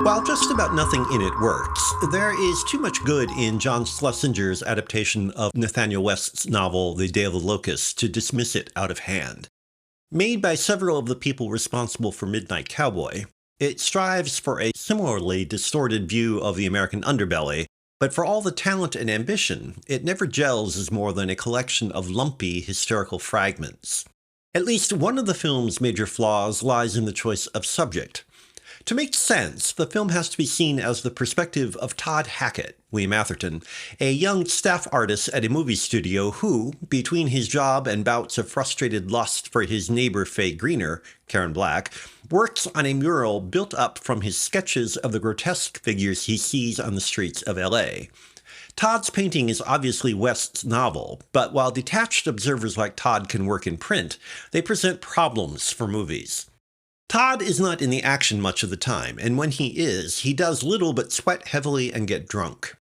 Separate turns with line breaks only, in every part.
While just about nothing in it works, there is too much good in John Schlesinger's adaptation of Nathaniel West's novel The Day of the Locust to dismiss it out of hand. Made by several of the people responsible for Midnight Cowboy, it strives for a similarly distorted view of the American underbelly, but for all the talent and ambition, it never gels as more than a collection of lumpy historical fragments. At least one of the film's major flaws lies in the choice of subject. To make sense, the film has to be seen as the perspective of Todd Hackett, William Atherton, a young staff artist at a movie studio who, between his job and bouts of frustrated lust for his neighbor Faye Greener, Karen Black, works on a mural built up from his sketches of the grotesque figures he sees on the streets of L.A. Todd's painting is obviously West's novel, but while detached observers like Todd can work in print, they present problems for movies. Todd is not in the action much of the time, and when he is, he does little but sweat heavily and get drunk.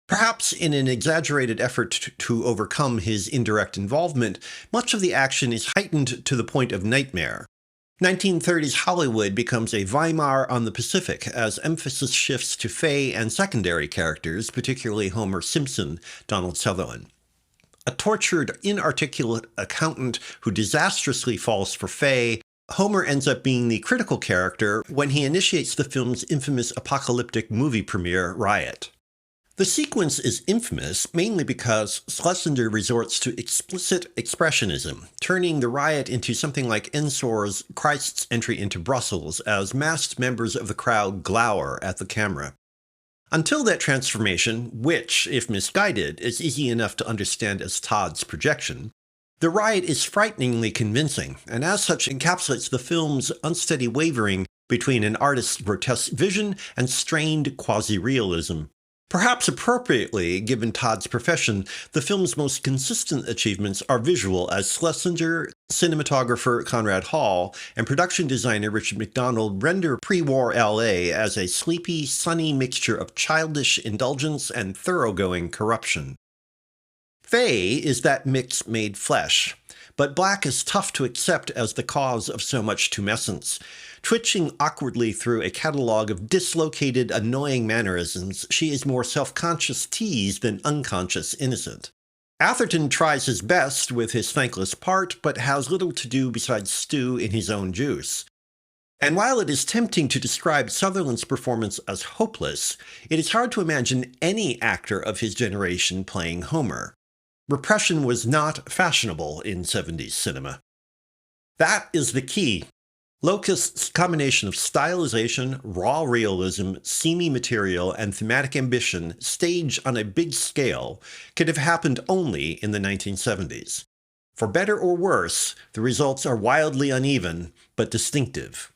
Perhaps in an exaggerated effort to overcome his indirect involvement, much of the action is heightened to the point of nightmare. 1930s Hollywood becomes a Weimar on the Pacific as emphasis shifts to Faye and secondary characters, particularly Homer Simpson, Donald Sutherland. A tortured, inarticulate accountant who disastrously falls for Faye, Homer ends up being the critical character when he initiates the film's infamous apocalyptic movie premiere, Riot. The sequence is infamous mainly because Schlesinger resorts to explicit expressionism, turning the riot into something like Ensor's Christ's Entry into Brussels as masked members of the crowd glower at the camera. Until that transformation, which, if misguided, is easy enough to understand as Todd's projection, the riot is frighteningly convincing, and as such encapsulates the film's unsteady wavering between an artist's grotesque vision and strained quasi-realism. Perhaps appropriately, given Todd's profession, the film's most consistent achievements are visual, as Schlesinger, cinematographer Conrad Hall, and production designer Richard McDonald render pre-war LA as a sleepy, sunny mixture of childish indulgence and thoroughgoing corruption. Faye is that mix made flesh, but Black is tough to accept as the cause of so much tumescence. Twitching awkwardly through a catalog of dislocated, annoying mannerisms, she is more self-conscious tease than unconscious innocent. Atherton tries his best with his thankless part, but has little to do besides stew in his own juice. And while it is tempting to describe Sutherland's performance as hopeless, it is hard to imagine any actor of his generation playing Homer. Repression was not fashionable in 70s cinema. That is the key. Locust's combination of stylization, raw realism, seamy material, and thematic ambition, staged on a big scale, could have happened only in the 1970s. For better or worse, the results are wildly uneven, but distinctive.